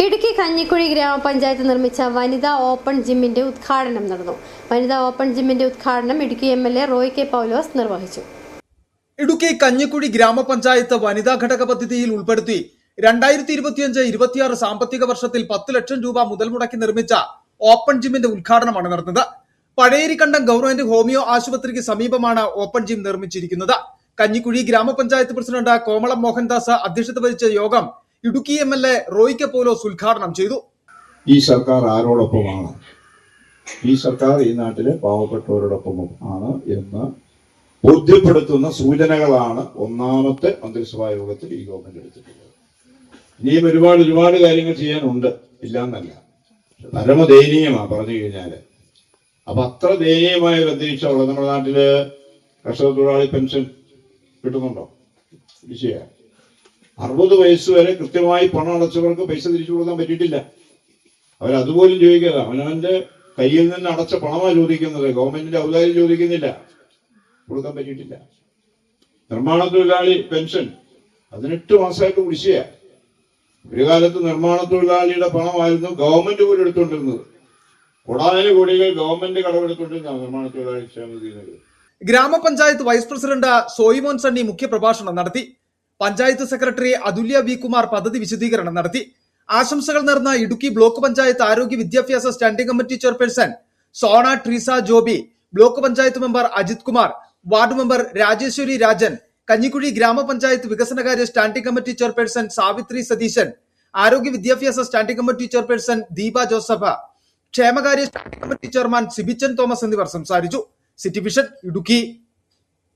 ഇടുക്കി കഞ്ഞിക്കുഴി ഗ്രാമപഞ്ചായത്ത് നിർമ്മിച്ച വനിതാ ഓപ്പൺ ജിമ്മിന്റെ ഉദ്ഘാടനം നടന്നു. വനിതാ ഓപ്പൺ ജിമ്മിന്റെ ഉദ്ഘാടനം ഇടുക്കി എംഎൽഎ റോയ് കെ പൗലോസ് നിർവഹിച്ചു. ഇടുക്കി കഞ്ഞിക്കുഴി ഗ്രാമപഞ്ചായത്ത് വനിതാ ഘടക പദ്ധതിയിൽ ഉൾപ്പെടുത്തി 2025-26 സാമ്പത്തിക വർഷത്തിൽ 10 ലക്ഷം രൂപ മുതൽ മുടക്കി നിർമ്മിച്ച ഓപ്പൺ ജിമ്മിന്റെ ഉദ്ഘാടനമാണ് നടന്നത്. പഴയേരിക്കണ്ടം ഗവൺമെന്റ് ഹോമിയോ ആശുപത്രിക്ക് സമീപമാണ് ഓപ്പൺ ജിം നിർമ്മിച്ചിരിക്കുന്നത്. കഞ്ഞിക്കുഴി ഗ്രാമപഞ്ചായത്ത് പ്രസിഡന്റ് കോമളം മോഹൻദാസ് അധ്യക്ഷത വഹിച്ച യോഗം ഇടുക്കി എംഎൽഎ റോയ് കെ പൗലോസ് ഉദ്ഘാടനം ചെയ്തു. ഈ സർക്കാർ ആരോടൊപ്പമാണ്? ഈ സർക്കാർ ഈ നാട്ടിലെ പാവപ്പെട്ടവരോടൊപ്പമാണ് എന്ന് ബോധ്യപ്പെടുത്തുന്ന സൂചനകളാണ് ഒന്നാമത്തെ മന്ത്രിസഭാ യോഗത്തിൽ ഈ ഗവൺമെന്റ് എടുത്തിട്ടുള്ളത്. ഇനിയും ഒരുപാട് കാര്യങ്ങൾ ചെയ്യാനുണ്ട്, ഇല്ലാന്നല്ല. പരമദയനീയമാണ് പറഞ്ഞു കഴിഞ്ഞാല്. അപ്പൊ അത്ര ദയനീയമായ ഒരു അന്തരീക്ഷമുള്ള നമ്മുടെ നാട്ടില് കർഷക തൊഴിലാളി പെൻഷൻ കിട്ടുന്നുണ്ടോ? വിഷയ 60 വയസ്സ് വരെ കൃത്യമായി പണം അടച്ചവർക്ക് പൈസ തിരിച്ചു കൊടുക്കാൻ പറ്റിയിട്ടില്ല. അവരതുപോലും ചോദിക്കുക, അവനവന്റെ കയ്യിൽ നിന്ന് അടച്ച പണമാണ് ചോദിക്കുന്നത്, ഗവൺമെന്റിന്റെ ഔദാര്യം ചോദിക്കുന്നില്ല, കൊടുക്കാൻ പറ്റിയിട്ടില്ല. നിർമ്മാണ തൊഴിലാളി പെൻഷൻ 18 മാസമായിട്ട് കുടിശ്ശിക. ഒരു കാലത്ത് നിർമ്മാണ തൊഴിലാളിയുടെ പണമായിരുന്നു ഗവൺമെന്റ് പോലും എടുത്തുകൊണ്ടിരുന്നത്. കോടികൾ ഗവൺമെന്റ് കടമെടുത്തുകൊണ്ടിരുന്ന നിർമ്മാണ തൊഴിലാളി ക്ഷേമനിധി. ഗ്രാമപഞ്ചായത്ത് വൈസ് പ്രസിഡന്റ് സോയിമോൻ സണ്ണി മുഖ്യപ്രഭാഷണം നടത്തി. പഞ്ചായത്ത് സെക്രട്ടറി അതുല്യ വി കുമാർ പദ്ധതി വിശദീകരണം നടത്തി. ആശംസകൾ നേർന്ന ഇടുക്കി ബ്ലോക്ക് പഞ്ചായത്ത് ആരോഗ്യ വിദ്യാഭ്യാസ standing committee chairperson Sona Treesa Joby, block panchayat member Ajith Kumar, ward member Rajeswari Rajan, Kanjikuzhy ഗ്രാമപഞ്ചായത്ത് വികസനകാര്യ standing committee chairperson Savithri Satheesan, ആരോഗ്യ വിദ്യാഭ്യാസ standing committee chairperson Deepa Joseph, ക്ഷേമകാര്യ standing committee chairman Sibichan Thomas എന്നിവർ സംസാരിച്ചു. City vision Idukki.